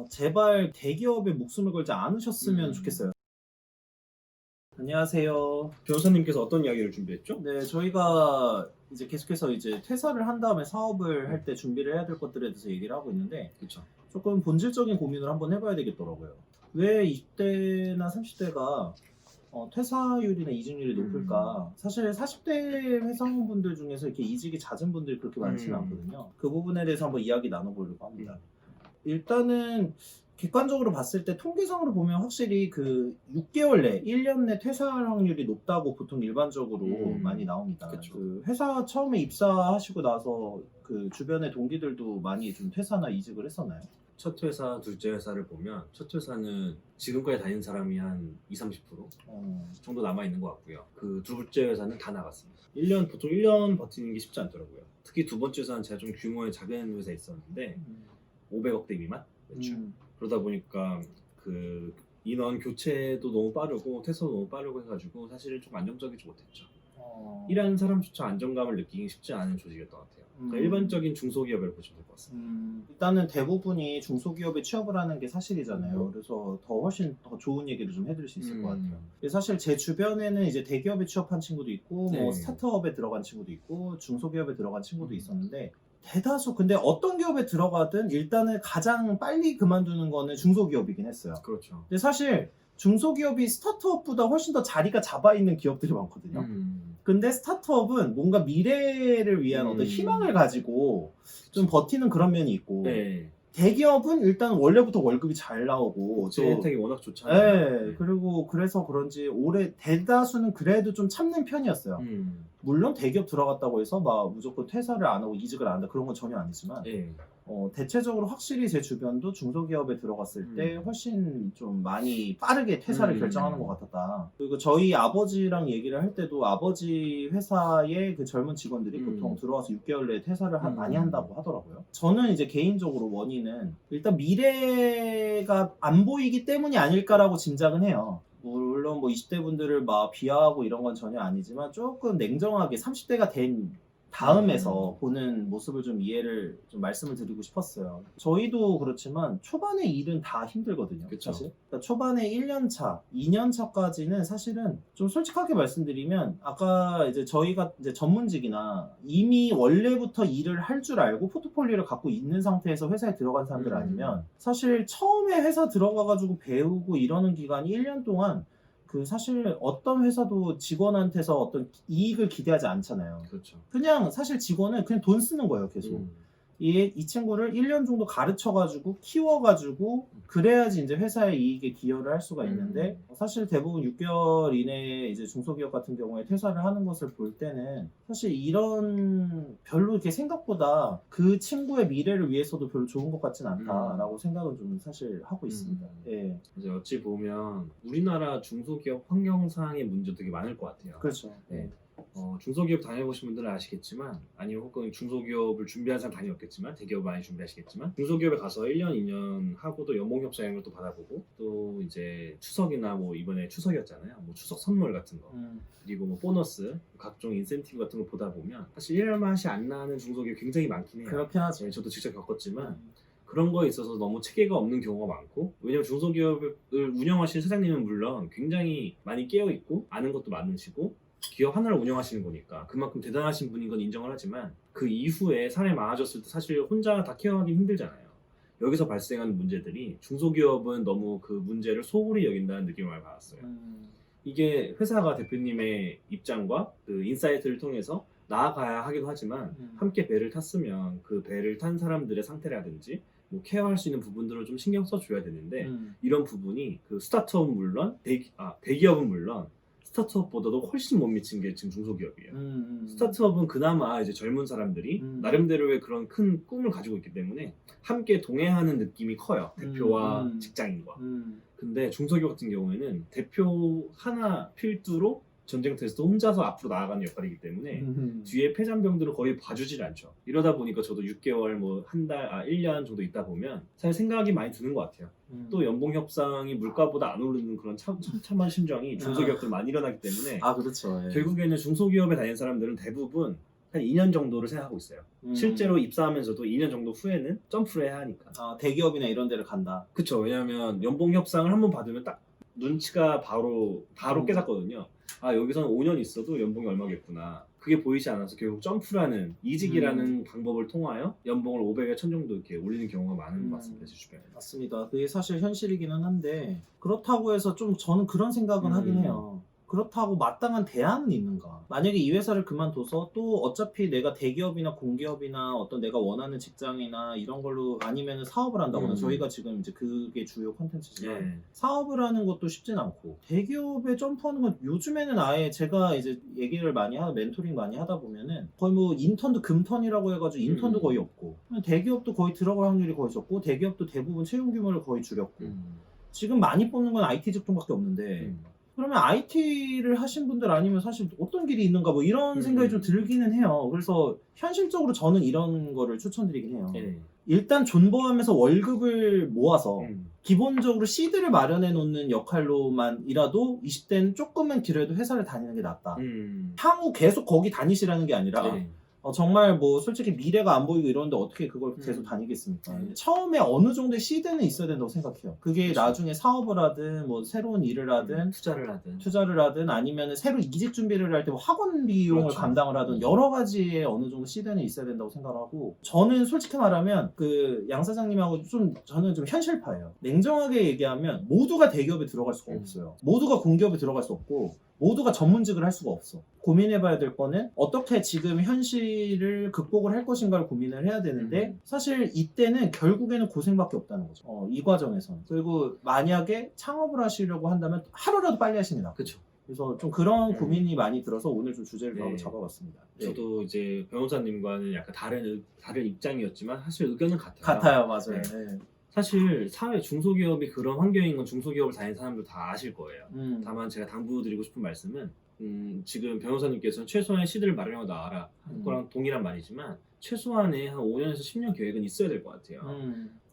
제발 대기업에 목숨을 걸지 않으셨으면 음. 좋겠어요. 안녕하세요. 변호사님께서 어떤 이야기를 준비했죠? 네, 저희가 이제 계속해서 이제 퇴사를 한 다음에 사업을 할 네. 때 준비를 해야 될 것들에 대해서 얘기를 하고 있는데 그렇죠. 조금 본질적인 고민을 한번 해봐야 되겠더라고요. 왜 20대나 30대가 퇴사율이나 이직률이 높을까? 사실 40대 회사원분들 중에서 이렇게 이직이 잦은 분들이 그렇게 많지는 않거든요. 그 부분에 대해서 한번 이야기 나눠보려고 합니다. 일단은 객관적으로 봤을 때 통계상으로 보면 확실히 그 6개월 내, 1년 내 퇴사할 확률이 높다고 보통 일반적으로 많이 나옵니다. 그쵸. 그 회사 처음에 입사하시고 나서 그 주변의 동기들도 많이 좀 퇴사나 이직을 했었나요? 첫 회사, 둘째 회사를 보면 첫 회사는 지금까지 다닌 사람이 한 20, 30% 정도 남아있는 것 같고요. 그 둘째 회사는 다 나갔습니다. 보통 1년 버티는 게 쉽지 않더라고요. 특히 두 번째 회사는 제가 좀 규모의 작은 회사에 있었는데 500억대 미만 매출. 그러다 보니까 그 인원 교체도 너무 빠르고 퇴사도 너무 빠르고 해가지고 사실 좀 안정적이지 못했죠. 일하는 사람조차 안정감을 느끼기 쉽지 않은 조직이었던 것 같아요. 그러니까 일반적인 중소기업을 보시면 될 것 같습니다. 일단은 대부분이 중소기업에 취업을 하는 게 사실이잖아요. 그래서 훨씬 더 좋은 얘기를 좀 해드릴 수 있을 것 같아요. 근데 사실 제 주변에는 이제 대기업에 취업한 친구도 있고, 네. 뭐 스타트업에 들어간 친구도 있고, 중소기업에 들어간 친구도 있었는데, 대다수 근데 어떤 기업에 들어가든 일단은 가장 빨리 그만두는 거는 중소기업이긴 했어요. 그렇죠. 근데 사실 중소기업이 스타트업보다 훨씬 더 자리가 잡아 있는 기업들이 많거든요. 근데 스타트업은 뭔가 미래를 위한 어떤 희망을 가지고 좀 버티는 그런 면이 있고, 네. 대기업은 일단 원래부터 월급이 잘 나오고 제 혜택이 워낙 좋잖아요. 네, 그리고 그래서 그런지 올해 대다수는 그래도 좀 참는 편이었어요. 물론 대기업 들어갔다고 해서 막 무조건 퇴사를 안 하고 이직을 안 한다 그런 건 전혀 아니지만 네. 대체적으로 확실히 제 주변도 중소기업에 들어갔을 때 훨씬 좀 많이 빠르게 퇴사를 결정하는 것 같았다. 그리고 저희 아버지랑 얘기를 할 때도 아버지 회사의 그 젊은 직원들이 보통 들어와서 6개월 내에 퇴사를 많이 한다고 하더라고요. 저는 이제 개인적으로 원인은 일단 미래가 안 보이기 때문이 아닐까라고 짐작은 해요. 물론 뭐 20대 분들을 막 비하하고 이런 건 전혀 아니지만 조금 냉정하게 30대가 된 다음에서 보는 모습을 좀 이해를 좀 말씀을 드리고 싶었어요. 저희도 그렇지만 초반에 일은 다 힘들거든요. 그쵸. 사실. 그러니까 초반에 1년 차, 2년 차까지는 사실은 좀 솔직하게 말씀드리면 아까 이제 저희가 이제 전문직이나 이미 원래부터 일을 할 줄 알고 포트폴리오를 갖고 있는 상태에서 회사에 들어간 사람들 아니면 사실 처음에 회사 들어가가지고 배우고 이러는 기간이 1년 동안 그 사실 어떤 회사도 직원한테서 어떤 이익을 기대하지 않잖아요. 그렇죠. 그냥 사실 직원은 그냥 돈 쓰는 거예요, 계속. 이 친구를 1년 정도 가르쳐가지고 키워가지고 그래야지 이제 회사의 이익에 기여를 할 수가 있는데 사실 대부분 6개월 이내에 이제 중소기업 같은 경우에 퇴사를 하는 것을 볼 때는 사실 이런 별로 이렇게 생각보다 그 친구의 미래를 위해서도 별로 좋은 것 같진 않다라고 생각은 좀 사실 하고 있습니다. 예. 이제 어찌 보면 우리나라 중소기업 환경상의 문제 되게 많을 것 같아요. 그렇죠. 네. 중소기업 다녀보신 분들은 아시겠지만 아니면 혹은 중소기업을 준비한 사람 다녔겠지만 대기업 많이 준비하시겠지만 중소기업에 가서 1년, 2년 하고도 연봉협상 이런 것도 받아보고 또 이제 추석이나 뭐 이번에 추석이었잖아요. 뭐 추석 선물 같은 거 그리고 뭐 보너스 각종 인센티브 같은 거 보다 보면 사실 일할 맛이 안 나는 중소기업 굉장히 많긴 해요. 그렇긴 하죠. 네, 저도 직접 겪었지만 그런 거에 있어서 너무 체계가 없는 경우가 많고 왜냐면 중소기업을 운영하시는 사장님은 물론 굉장히 많이 깨어있고 아는 것도 많으시고 기업 하나를 운영하시는 거니까 그만큼 대단하신 분인 건 인정을 하지만 그 이후에 사람이 많아졌을 때 사실 혼자 다 케어하기 힘들잖아요. 여기서 발생하는 문제들이 중소기업은 너무 그 문제를 소홀히 여긴다는 느낌을 많이 받았어요. 이게 회사가 대표님의 입장과 그 인사이트를 통해서 나아가야 하기도 하지만 함께 배를 탔으면 그 배를 탄 사람들의 상태라든지 뭐 케어할 수 있는 부분들을 좀 신경 써줘야 되는데 이런 부분이 그 스타트업은 물론 대기업은 물론 스타트업보다도 훨씬 못 미친 게 지금 중소기업이에요. 스타트업은 그나마 이제 젊은 사람들이 나름대로의 그런 큰 꿈을 가지고 있기 때문에 함께 동행하는 느낌이 커요. 대표와 직장인과. 근데 중소기업 같은 경우에는 대표 하나 필두로 전쟁터에서 혼자서 앞으로 나아가는 역할이기 때문에 뒤에 패잔병들을 거의 봐주질 않죠. 이러다 보니까 저도 6개월, 뭐 한 달, 1년 정도 있다 보면 사실 생각이 많이 드는 것 같아요. 또 연봉 협상이 물가보다 안 오르는 그런 참참한 심정이 중소기업들 많이 일어나기 때문에 그렇죠. 예. 결국에는 중소기업에 다니는 사람들은 대부분 한 2년 정도를 생각하고 있어요. 음. 실제로 입사하면서도 2년 정도 후에는 점프를 해야 하니까. 아, 대기업이나 이런 데를 간다. 그쵸. 왜냐하면 연봉 협상을 한번 받으면 딱 눈치가 바로 깨졌거든요. 아, 여기서는 5년 있어도 연봉이 얼마겠구나. 그게 보이지 않아서 결국 점프라는 이직이라는 방법을 통하여 연봉을 500에 1000 정도 이렇게 올리는 경우가 많은 것 같습니다. 제 주변에. 맞습니다. 그게 사실 현실이기는 한데 그렇다고 해서 좀 저는 그런 생각은 하긴 해요. 그렇다고 마땅한 대안은 있는가? 만약에 이 회사를 그만둬서 또 어차피 내가 대기업이나 공기업이나 어떤 내가 원하는 직장이나 이런 걸로 아니면 사업을 한다거나 저희가 지금 이제 그게 주요 콘텐츠지만 네. 사업을 하는 것도 쉽진 않고 대기업에 점프하는 건 요즘에는 아예 제가 이제 얘기를 많이 하다 멘토링 많이 하다 보면은 거의 뭐 인턴도 금턴이라고 해가지고 인턴도 거의 없고 대기업도 거의 들어갈 확률이 거의 적고 대기업도 대부분 채용 규모를 거의 줄였고 지금 많이 뽑는 건 IT 직종밖에 없는데 그러면 IT를 하신 분들 아니면 사실 어떤 길이 있는가 뭐 이런 생각이 좀 들기는 해요. 그래서 현실적으로 저는 이런 거를 추천드리긴 해요. 네. 일단 존버하면서 월급을 모아서 기본적으로 시드를 마련해 놓는 역할로만이라도 20대는 조금은 길어도 회사를 다니는 게 낫다. 향후 계속 거기 다니시라는 게 아니라 네. 정말 뭐 솔직히 미래가 안 보이고 이러는데 어떻게 그걸 계속 다니겠습니까? 처음에 어느 정도의 시드는 있어야 된다고 생각해요. 그게 그쵸. 나중에 사업을 하든 뭐 새로운 일을 하든 투자를 하든 아니면 새로 이직 준비를 할 때 뭐 학원 비용을 그렇죠. 감당을 하든 여러 가지의 어느 정도 시드는 있어야 된다고 생각하고 저는 솔직히 말하면 그 양 사장님하고 저는 좀 현실파예요. 냉정하게 얘기하면 모두가 대기업에 들어갈 수가 없어요. 모두가 공기업에 들어갈 수 없고 모두가 전문직을 할 수가 없어. 고민해봐야 될 거는 어떻게 지금 현실을 극복을 할 것인가를 고민을 해야 되는데 사실 이때는 결국에는 고생밖에 없다는 거죠. 이 과정에서는. 그리고 만약에 창업을 하시려고 한다면 하루라도 빨리 하시는 게 그렇죠. 그래서 좀 그런 고민이 많이 들어서 오늘 좀 주제를 네. 한번 잡아봤습니다. 네. 저도 이제 변호사님과는 약간 다른 입장이었지만 사실 의견은 같아요. 같아요, 맞아요. 네. 네. 사실 사회 중소기업이 그런 환경인 건 중소기업을 다니는 사람들 다 아실 거예요. 다만 제가 당부드리고 싶은 말씀은 지금 변호사님께서는 최소한의 시드를 마련하고 나와라 할 거랑 동일한 말이지만 최소한의 한 5년에서 10년 계획은 있어야 될 것 같아요.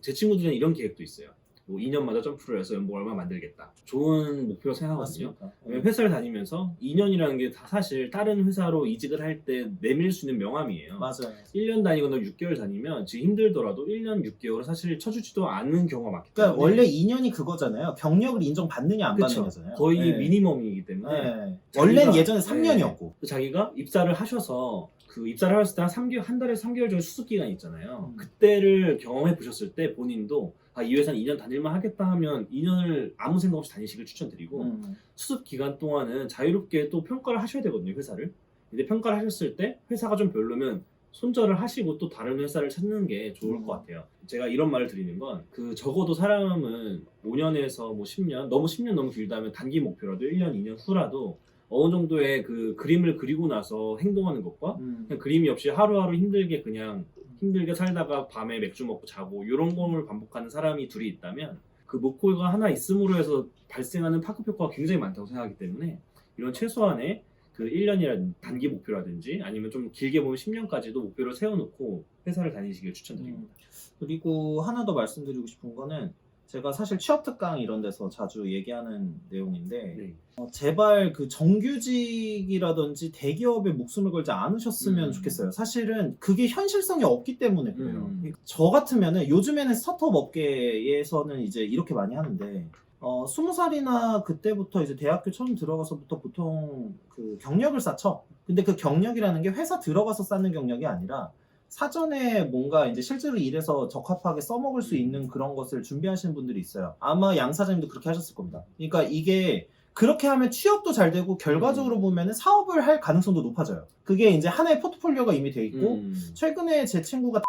제 친구들은 이런 계획도 있어요. 뭐 2년마다 점프를 해서 연봉 얼마 만들겠다. 좋은 목표로 생각하거든요. 왜냐면 회사를 다니면서 2년이라는 게 다 사실 다른 회사로 이직을 할 때 내밀 수 있는 명함이에요. 맞아요. 1년 다니거나 6개월 다니면 지금 힘들더라도 1년 6개월은 사실 쳐주지도 않는 경우가 많기 때문에 그러니까 원래 2년이 그거잖아요. 경력을 인정받느냐 안 그쵸. 받느냐 거잖아요. 거의 네. 미니멈이기 때문에 네. 자기가- 원래는 예전에 네. 3년이었고 자기가 입사를 하셔서 그 입사를 하셨을 때 한 달에 3개월 정도 수습 기간이 있잖아요. 그때를 경험해 보셨을 때 본인도 이 회사는 2년 다닐만 하겠다 하면 2년을 아무 생각 없이 다니시길 추천드리고 수습 기간 동안은 자유롭게 또 평가를 하셔야 되거든요, 회사를. 근데 평가를 하셨을 때 회사가 좀 별로면 손절을 하시고 또 다른 회사를 찾는 게 좋을 것 같아요. 제가 이런 말을 드리는 건 적어도 사람은 5년에서 뭐 10년, 10년 너무 길다면 단기 목표라도 1년, 2년 후라도 어느 정도의 그 그림을 그리고 나서 행동하는 것과 그냥 그림이 없이 하루하루 힘들게 살다가 밤에 맥주 먹고 자고 이런 거를 반복하는 사람이 둘이 있다면 그 목표가 하나 있음으로 해서 발생하는 파급 효과가 굉장히 많다고 생각하기 때문에 이런 최소한의 그 1년이라든지 단기 목표라든지 아니면 좀 길게 보면 10년까지도 목표를 세워놓고 회사를 다니시길 추천드립니다. 그리고 하나 더 말씀드리고 싶은 거는 제가 사실 취업 특강 이런 데서 자주 얘기하는 내용인데 네. 제발 그 정규직이라든지 대기업에 목숨을 걸지 않으셨으면 좋겠어요. 사실은 그게 현실성이 없기 때문에 그래요. 저 같으면은 요즘에는 스타트업 업계에서는 이제 이렇게 많이 하는데 20살이나 그때부터 이제 대학교 처음 들어가서부터 보통 그 경력을 쌓죠. 근데 그 경력이라는 게 회사 들어가서 쌓는 경력이 아니라 사전에 뭔가 이제 실제로 일해서 적합하게 써먹을 수 있는 그런 것을 준비하시는 분들이 있어요. 아마 양 사장님도 그렇게 하셨을 겁니다. 그러니까 이게 그렇게 하면 취업도 잘 되고 결과적으로 보면은 사업을 할 가능성도 높아져요. 그게 이제 하나의 포트폴리오가 이미 돼 있고 최근에 제 친구가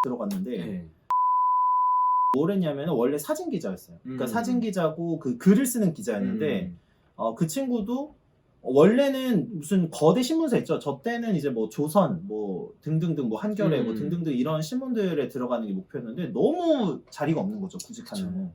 들어갔는데 네. 뭘 했냐면 원래 사진 기자였어요. 그러니까 사진 기자고 그 글을 쓰는 기자였는데 그 친구도 원래는 무슨 거대 신문사 있죠. 저 때는 이제 뭐 조선 뭐 등등등 뭐 한겨레 뭐 등등등 이런 신문들에 들어가는 게 목표였는데 너무 자리가 없는 거죠. 구직하는.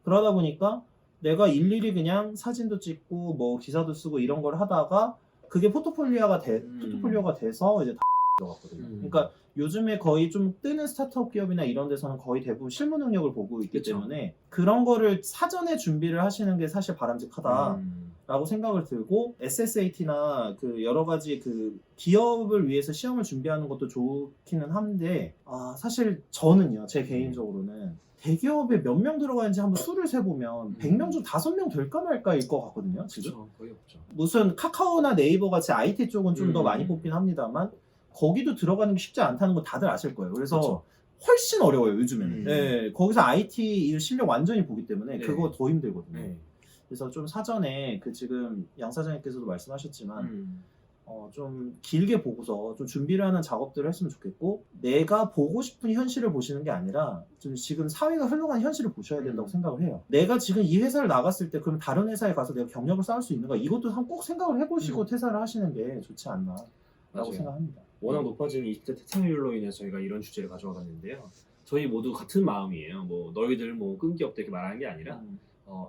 그러다 보니까 내가 일일이 그냥 사진도 찍고 뭐 기사도 쓰고 이런 걸 하다가 그게 포트폴리오가 돼서 이제 들어갔거든요. 그러니까 요즘에 거의 좀 뜨는 스타트업 기업이나 이런 데서는 거의 대부분 실무 능력을 보고 있기 때문에 그런 거를 사전에 준비를 하시는 게 사실 바람직하다. 라고 생각을 들고 SSAT나 그 여러 가지 그 기업을 위해서 시험을 준비하는 것도 좋기는 한데 사실 저는요 제 개인적으로는 대기업에 몇 명 들어가는지 한번 수를 세보면 100명 중 5명 될까 말까일 것 같거든요 지금. 그렇죠. 거의 없죠. 무슨 카카오나 네이버 같이 IT 쪽은 좀 더 음. 많이 뽑긴 합니다만 거기도 들어가는 게 쉽지 않다는 거 다들 아실 거예요. 그래서 그쵸. 훨씬 어려워요 요즘에는. 음. 네, 거기서 IT 실력 완전히 보기 때문에 네. 그거 더 힘들거든요. 네. 그래서 좀 사전에 그 지금 양 사장님께서도 말씀하셨지만 음. 좀 길게 보고서 좀 준비를 하는 작업들을 했으면 좋겠고 내가 보고 싶은 현실을 보시는 게 아니라 좀 지금 사회가 흘러가는 현실을 보셔야 된다고 생각을 해요. 내가 지금 이 회사를 나갔을 때 그럼 다른 회사에 가서 내가 경력을 쌓을 수 있는가 이것도 꼭 생각을 해보시고 퇴사를 하시는 게 좋지 않나라고 맞아요. 생각합니다. 워낙 높아지는 20대 퇴사율로 인해서 저희가 이런 주제를 가져와봤는데요. 저희 모두 같은 마음이에요. 뭐 너희들 뭐 끈기 없다 이렇게 말하는 게 아니라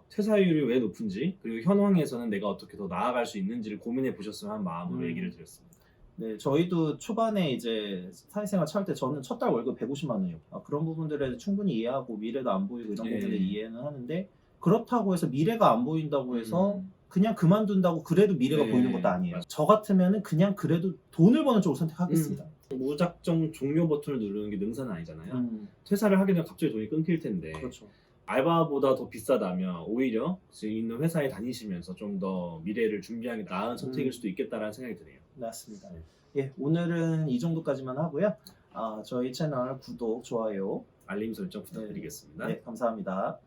퇴사율이 왜 높은지 그리고 현황에서는 내가 어떻게 더 나아갈 수 있는지를 고민해 보셨으면 하는 마음으로 얘기를 드렸습니다. 네, 저희도 초반에 이제 사회생활 찰 때 저는 첫 달 월급 150만 원이었고 그런 부분들에 충분히 이해하고 미래도 안 보이고 이런 네. 부분들 이해는 하는데 그렇다고 해서 미래가 안 보인다고 해서 음. 그냥 그만둔다고 그래도 미래가 네, 보이는 것도 아니에요. 맞아요. 저 같으면은 그냥 그래도 돈을 버는 쪽을 선택하겠습니다. 무작정 종료 버튼을 누르는 게 능사는 아니잖아요. 음, 퇴사를 하게 되면 갑자기 돈이 끊길 텐데 그렇죠. 알바보다 더 비싸다면 오히려 지금 있는 회사에 다니시면서 좀 더 미래를 준비하는 게 나은 선택일 수도 있겠다라는 생각이 드네요. 맞습니다. 예, 오늘은 이 정도까지만 하고요. 저희 채널 구독, 좋아요. 알림 설정 부탁드리겠습니다. 네, 감사합니다.